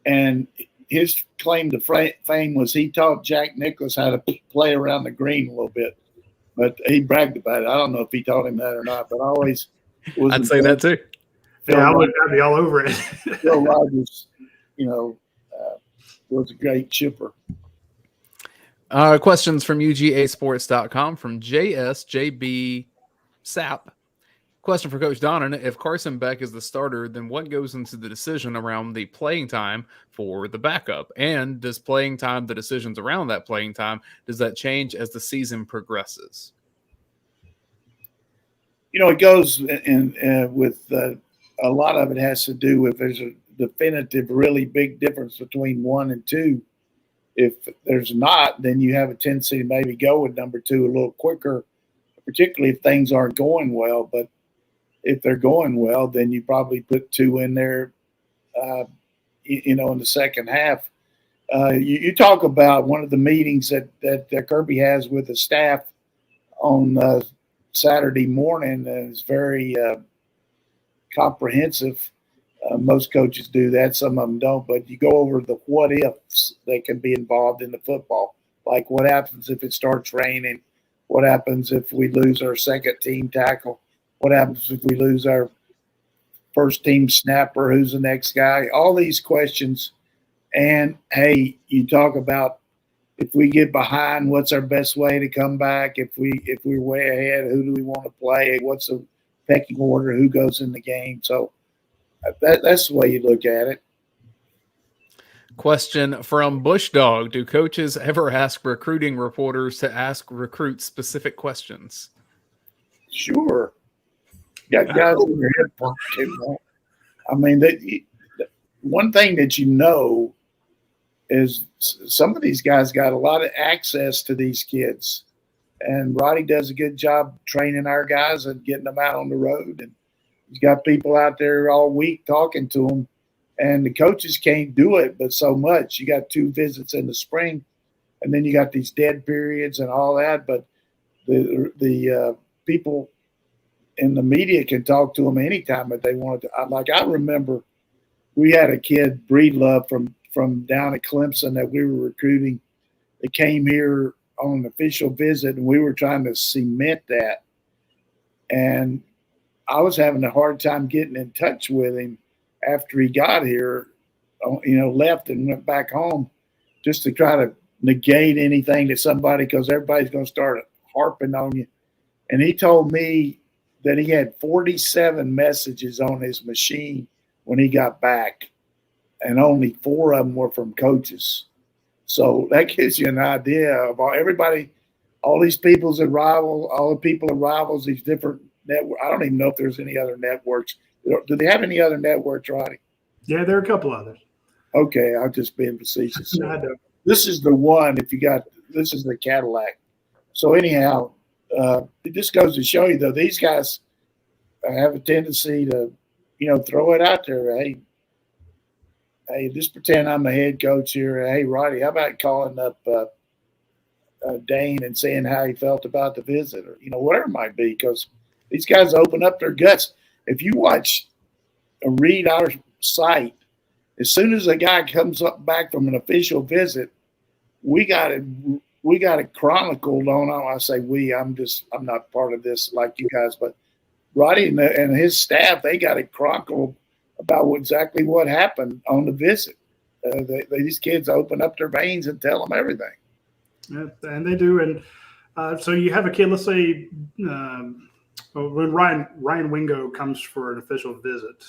and his claim to fame was he taught Jack Nicklaus how to play around the green a little bit, but he bragged about it. I don't know if he taught him that or not, but I always I'd say that too. Yeah, I would be all over it. Phil Rogers, was a great chipper. Questions from UGAsports.com from JSJB Sap. Question for Coach Donnan. If Carson Beck is the starter, then what goes into the decision around the playing time for the backup? And does playing time, the decisions around that playing time, does that change as the season progresses? It goes with a lot of it has to do with there's a definitive, really big difference between 1 and 2. If there's not, then you have a tendency to maybe go with number 2 a little quicker, particularly if things aren't going well. But if they're going well, then you probably put 2 in there in the second half. You talk about one of the meetings that Kirby has with the staff on Saturday morning is very comprehensive. Most coaches do that. Some of them don't. But you go over the what ifs that can be involved in the football. Like what happens if it starts raining? What happens if we lose our second team tackle? What happens if we lose our first team snapper? Who's the next guy? All these questions. And, hey, you talk about if we get behind, what's our best way to come back? If we're way ahead, who do we want to play? What's the pecking order? Who goes in the game? So that's the way you look at it. Question from Bush Dog. Do coaches ever ask recruiting reporters to ask recruits specific questions? Sure. Got guys in your head pumped too. I mean, one thing that is some of these guys got a lot of access to these kids. And Radi does a good job training our guys and getting them out on the road. And he's got people out there all week talking to them. And the coaches can't do it, but so much. You got 2 visits in the spring, and then you got these dead periods and all that. But the people in the media can talk to them anytime that they want to. Like I remember we had a kid, Breedlove, from down at Clemson that we were recruiting. They came here on an official visit, and we were trying to cement that. And I was having a hard time getting in touch with him after he got here, left and went back home, just to try to negate anything that somebody, because everybody's going to start harping on you. And he told me that he had 47 messages on his machine when he got back, and only 4 of them were from coaches. So that gives you an idea of everybody, all these people's at Rivals, all the people at Rivals, these different networks. I don't even know if there's any other networks. Do they have any other networks, Roddy? Yeah, there are a couple others. Okay, I'm just being facetious. No, I don't. This is the one, this is the Cadillac. So anyhow, it just goes to show you, though, these guys have a tendency to, throw it out there. Hey, just pretend I'm a head coach here. Hey, Roddy, how about calling up Dayne and saying how he felt about the visit, or, whatever it might be, because these guys open up their guts. If you watch or read our site, as soon as a guy comes up back from an official visit, we got it chronicled on. I say I'm not part of this like you guys, but Roddy and his staff, they got it chronicled about exactly what happened on the visit. These kids open up their veins and tell them everything. Yeah, and they do. And so you have a kid, let's say, when Ryan Wingo comes for an official visit,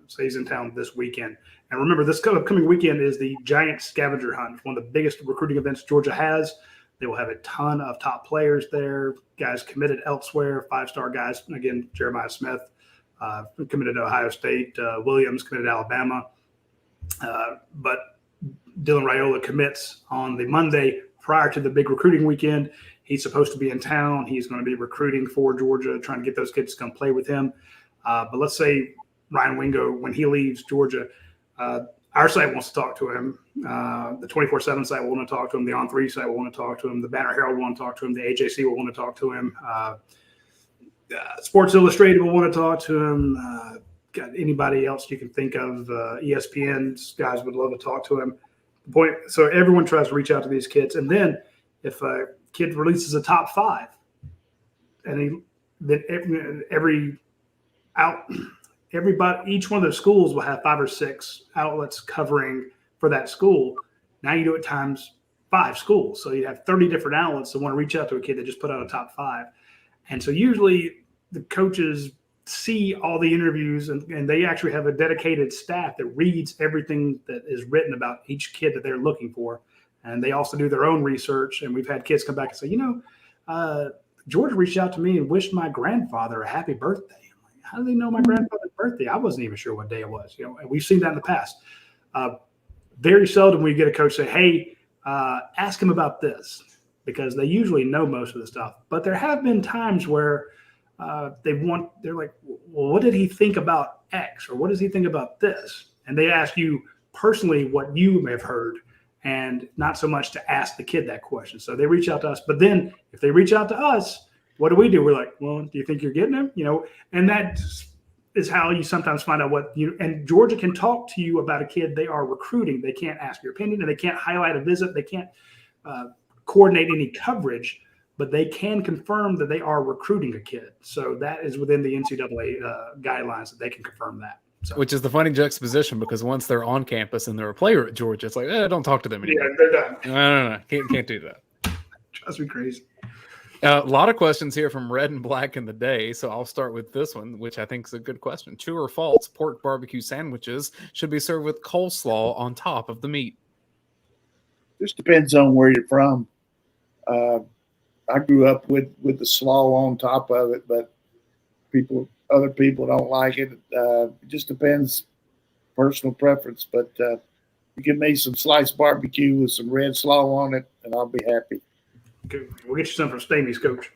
say he's in town this weekend. And remember, this upcoming weekend is the Giant Scavenger Hunt. It's one of the biggest recruiting events Georgia has. They will have a ton of top players there, guys committed elsewhere, 5-star guys. Again, Jeremiah Smith committed to Ohio State, Williams committed to Alabama. But Dylan Raiola commits on the Monday prior to the big recruiting weekend. He's supposed to be in town. He's going to be recruiting for Georgia, trying to get those kids to come play with him. But let's say Ryan Wingo, when he leaves Georgia, our site wants to talk to him. The 24/7 site will want to talk to him. The On3 site will want to talk to him. The Banner Herald will want to talk to him. The AJC will want to talk to him. Sports Illustrated will want to talk to him. Anybody else you can think of, ESPN's guys would love to talk to him. So everyone tries to reach out to these kids. And then if a kid releases a top 5, and each one of those schools will have 5 or 6 outlets covering for that school. Now you do it times 5 schools. So you have 30 different outlets that want to reach out to a kid that just put out a top 5. And so usually the coaches see all the interviews, and they actually have a dedicated staff that reads everything that is written about each kid that they're looking for. And they also do their own research. And we've had kids come back and say, George reached out to me and wished my grandfather a happy birthday. I'm like, how do they know my grandfather's birthday? I wasn't even sure what day it was. And we've seen that in the past. Very seldom we get a coach say, hey, ask him about this, because they usually know most of the stuff. But there have been times where they're like, well, what did he think about X, or what does he think about this? And they ask you personally what you may have heard, and not so much to ask the kid that question. So they reach out to us. But then if they reach out to us, what do? We're like, well, do you think you're getting him? And that is how you sometimes find out what and Georgia can talk to you about a kid they are recruiting. They can't ask your opinion, and they can't highlight a visit. They can't coordinate any coverage, but they can confirm that they are recruiting a kid. So that is within the NCAA guidelines that they can confirm that. So. Which is the funny juxtaposition, because once they're on campus and they're a player at Georgia, it's like, don't talk to them anymore. Yeah, they're done. No. Can't do that. Drives me crazy. A lot of questions here from Red and Black in the Day, so I'll start with this one, which I think is a good question. True or false, pork barbecue sandwiches should be served with coleslaw on top of the meat? Just depends on where you're from. I grew up with the slaw on top of it, but other people don't like it. It just depends, personal preference. But you give me some sliced barbecue with some red slaw on it, and I'll be happy. Okay. We'll get you some from Stamey's, Coach.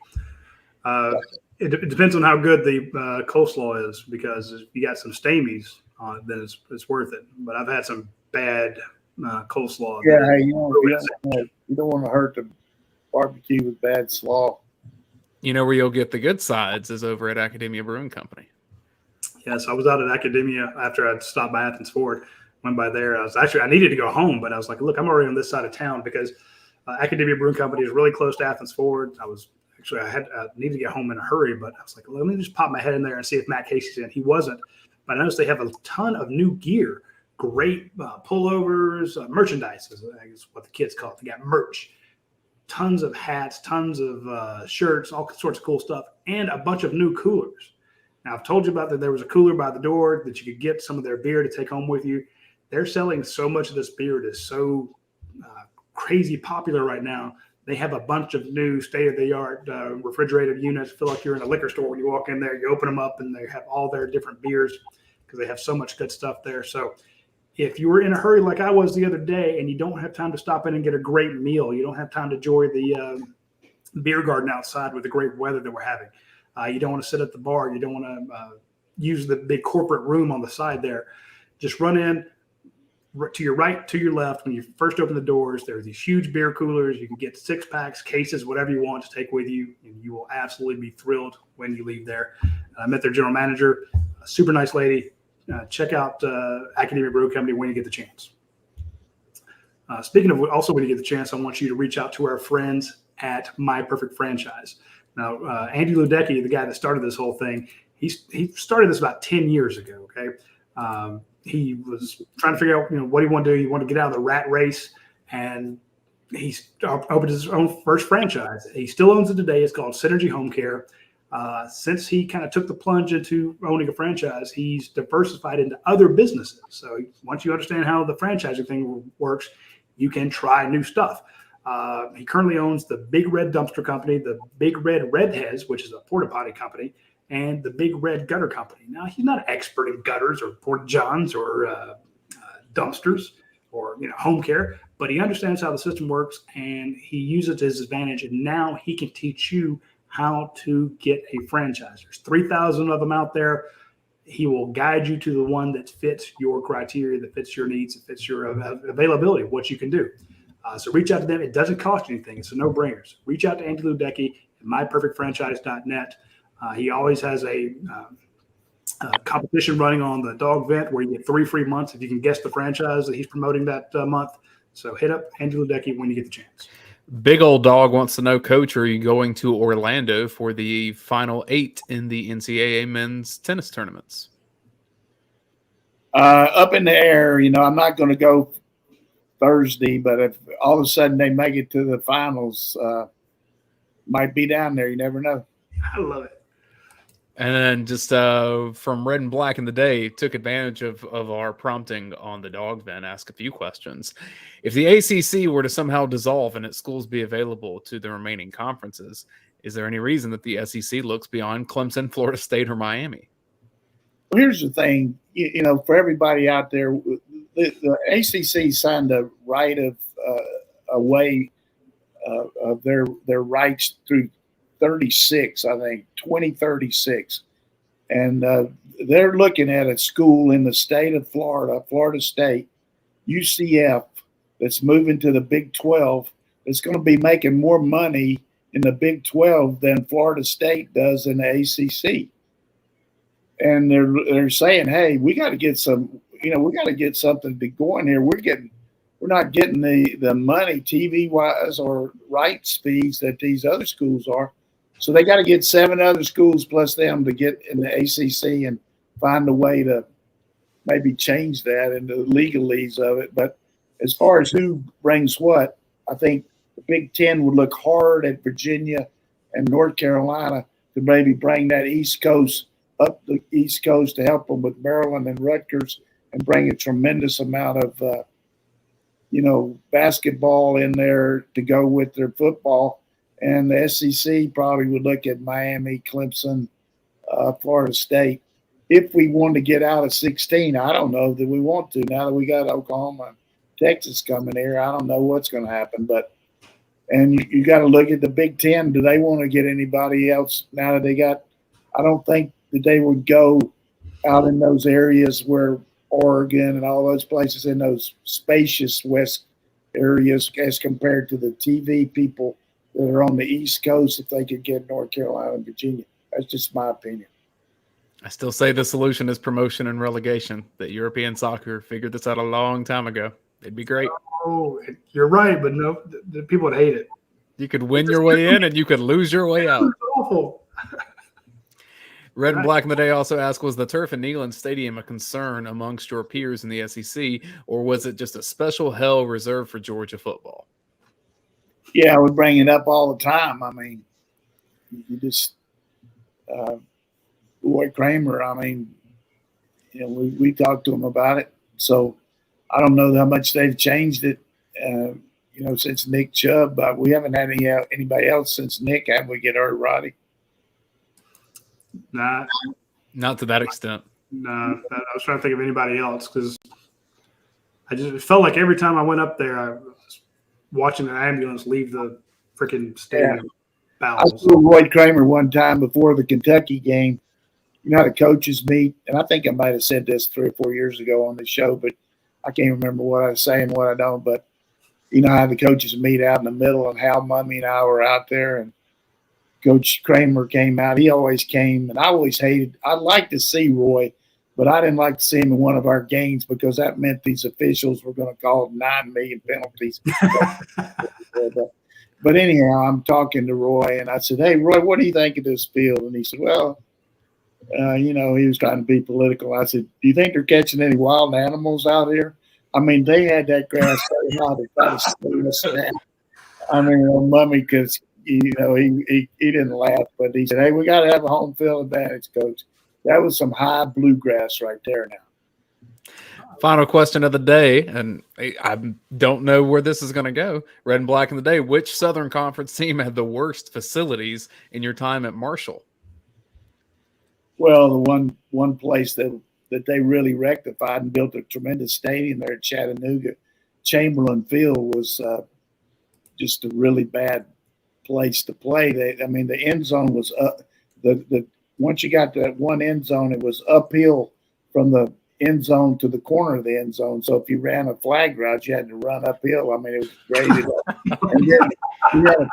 It depends on how good the coleslaw is, because if you got some Stamey's on it, then it's worth it. But I've had some bad coleslaw. Yeah, you don't want to hurt the barbecue with bad slaw. You know where you'll get the good sides is over at Academia Brewing Company. Yes, I was out at Academia after I stopped by Athens Ford. Went by there. I needed to go home, but I was like, look, I'm already on this side of town, because Academia Brewing Company is really close to Athens Ford. I needed to get home in a hurry, but I was like, let me just pop my head in there and see if Matt Casey's in. He wasn't, but I noticed they have a ton of new gear, great pullovers, merchandise is what the kids call it. They got merch, tons of hats, tons of shirts, all sorts of cool stuff, and a bunch of new coolers. Now, I've told you about that there was a cooler by the door that you could get some of their beer to take home with you. They're selling so much of this beer that is so crazy popular right now. They have a bunch of new state-of-the-art refrigerated units. Feel like you're in a liquor store when you walk in there. You open them up, and they have all their different beers, because they have so much good stuff there. So if you were in a hurry like I was the other day, and you don't have time to stop in and get a great meal, you don't have time to enjoy the beer garden outside with the great weather that we're having, you don't want to sit at the bar, you don't want to use the big corporate room on the side there, just run in. To your right, to your left, when you first open the doors, there are these huge beer coolers. You can get 6-packs, cases, whatever you want to take with you, and you will absolutely be thrilled when you leave there. I met their general manager, a super nice lady. Check out Academia Brew Company when you get the chance. Speaking of also when you get the chance, I want you to reach out to our friends at My Perfect Franchise. Now, Andy Ludecky, the guy that started this whole thing, he started this about 10 years ago, okay? He was trying to figure out, what he wanted to do. He wanted to get out of the rat race, and he opened his own first franchise. He still owns it today. It's called Synergy Home Care. Since he kind of took the plunge into owning a franchise, he's diversified into other businesses. So once you understand how the franchising thing works, you can try new stuff. He currently owns the Big Red Dumpster Company, the Big Red Redheads, which is a porta potty company, and the Big Red Gutter Company. Now, he's not an expert in gutters or porta johns or dumpsters or home care, but he understands how the system works, and he uses it to his advantage. And now he can teach you how to get a franchise. There's 3,000 of them out there. He will guide you to the one that fits your criteria, that fits your needs, that fits your availability, what you can do. So reach out to them. It doesn't cost you anything. It's a no-brainer. Reach out to Andy Ludecky at myperfectfranchise.net. He always has a competition running on the dog vent where you get 3 free months if you can guess the franchise that he's promoting that month. So hit up Andy Ludecky when you get the chance. Big Old Dog wants to know, Coach, are you going to Orlando for the Final 8 in the NCAA men's tennis tournaments? Up in the air, I'm not going to go Thursday, but if all of a sudden they make it to the finals, might be down there. You never know. I love it. And then just from Red and Black in the Day, took advantage of our prompting on the dog vent, ask a few questions. If the ACC were to somehow dissolve and its schools be available to the remaining conferences, is there any reason that the SEC looks beyond Clemson, Florida State, or Miami? Well, here's the thing, for everybody out there, the ACC signed a right of away of their rights through 2036. And they're looking at a school in the state of Florida, Florida State, UCF, that's moving to the Big 12. It's going to be making more money in the Big 12 than Florida State does in the ACC. And they're saying, hey, we got to get some, we got to get something to go in here. We're not getting the money TV wise or rights fees that these other schools are. So they got to get 7 other schools plus them to get in the ACC and find a way to maybe change that in the legalese of it. But as far as who brings what, I think the Big Ten would look hard at Virginia and North Carolina to maybe bring that East Coast up the East Coast to help them with Maryland and Rutgers and bring a tremendous amount of, basketball in there to go with their football. And the SEC probably would look at Miami, Clemson, Florida State. If we want to get out of 16, I don't know that we want to. Now that we got Oklahoma and Texas coming here, I don't know what's going to happen. And you got to look at the Big Ten. Do they want to get anybody else now that they got – I don't think that they would go out in those areas where Oregon and all those places in those spacious West areas as compared to the TV people that are on the East Coast if they could get North Carolina and Virginia. That's just my opinion. I still say the solution is promotion and relegation. That European soccer figured this out a long time ago. It'd be great. Oh, you're right, but no, the people would hate it. You could win your way in and you could lose your way out. It's awful. Red and Black in the Day also asked, was the turf in Neyland Stadium a concern amongst your peers in the SEC, or was it just a special hell reserved for Georgia football? Yeah, we bring it up all the time. I mean, you just Roy Kramer, I mean, we talked to him about it. So I don't know how much they've changed it, since Nick Chubb. But we haven't had anybody else since Nick. Have we get hurt, Roddy? Nah. Not to that extent. Nah. I was trying to think of anybody else because I just felt like every time I went up there, I was watching an ambulance leave the freaking stadium. I saw Roy Kramer one time before the Kentucky game. You know how the coaches meet, and I think I might have said this 3 or 4 years ago on the show, but I can't remember what I was saying, what I don't. But you know how the coaches meet out in the middle, and Hal Mummy and I were out there, and Coach Kramer came out. He always came, and I always hated – I'd like to see Roy, but I didn't like to see him in one of our games because that meant these officials were going to call 9 million penalties. But anyhow, I'm talking to Roy, and I said, hey, Roy, what do you think of this field? And he said, well, he was trying to be political. I said, do you think they're catching any wild animals out here? I mean, they had that grass so high to try to slow us down. I mean, Mummy, because, he didn't laugh, but he said, hey, we got to have a home field advantage, Coach. That was some high bluegrass right there now. Final question of the day, and I don't know where this is going to go. Red and Black in the Day, which Southern Conference team had the worst facilities in your time at Marshall? Well, the one place that they really rectified and built a tremendous stadium there at Chattanooga, Chamberlain Field, was just a really bad place to play. The end zone was up. Once you got to that one end zone, it was uphill from the end zone to the corner of the end zone. So if you ran a flag route, you had to run uphill. I mean, it was graded up. And then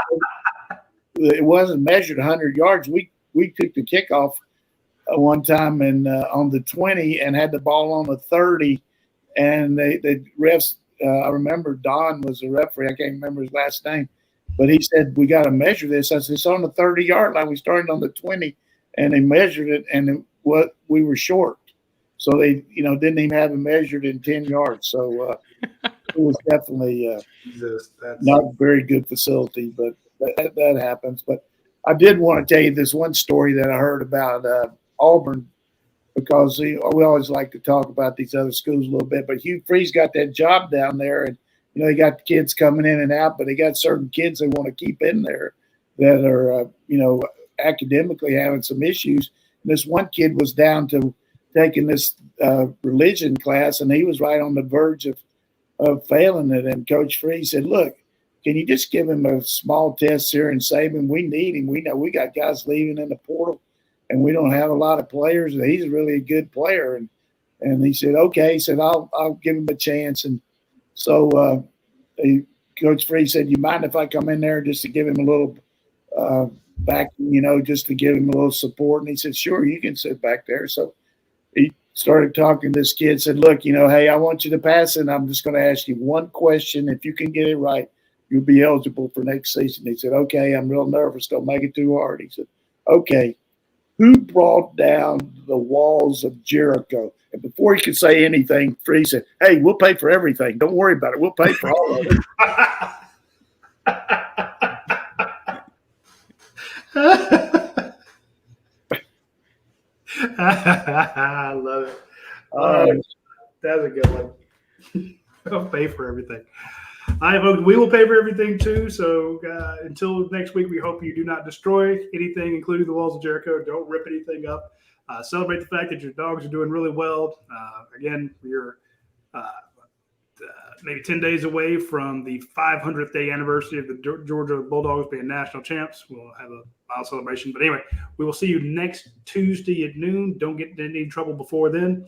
it wasn't measured 100 yards. We took the kickoff one time and on the 20 and had the ball on the 30, and the refs. I remember Don was the referee. I can't remember his last name, but he said, we got to measure this. I said, it's on the 30-yard line. We started on the 20, and they measured it, and we were short. So they, didn't even have it measured in 10 yards. So it was definitely not a very good facility, but that happens. But I did want to tell you this one story that I heard about Auburn, because we always like to talk about these other schools a little bit. But Hugh Freeze got that job down there, and they got the kids coming in and out, but they got certain kids they want to keep in there that are academically having some issues. And this one kid was down to taking this religion class, and he was right on the verge of failing it. And Coach Freeze said, look, can you just give him a small test here and save him? We need him. We know we got guys leaving in the portal. and we don't have a lot of players. And he's really a good player. And he said, okay. He said, I'll give him a chance. And so Coach Free said, you mind if I come in there just to give him a little backing, just to give him a little support? And he said, sure, you can sit back there. So he started talking to this kid, said, look, hey, I want you to pass it. And I'm just going to ask you one question. If you can get it right, you'll be eligible for next season. He said, okay, I'm real nervous. Don't make it too hard. He said, okay, who brought down the walls of Jericho? And before he could say anything, Free said, hey, we'll pay for everything. Don't worry about it. We'll pay for all of it. I love it. That's a good one. I'll pay for everything. We will pay for everything too. So until next week, we hope you do not destroy anything, including the walls of Jericho. Don't rip anything up. Celebrate the fact that your dogs are doing really well. Again, you're maybe 10 days away from the 500th day anniversary of the Georgia Bulldogs being national champs. We'll have a mild celebration. But anyway, we will see you next Tuesday at noon. Don't get in any trouble before then.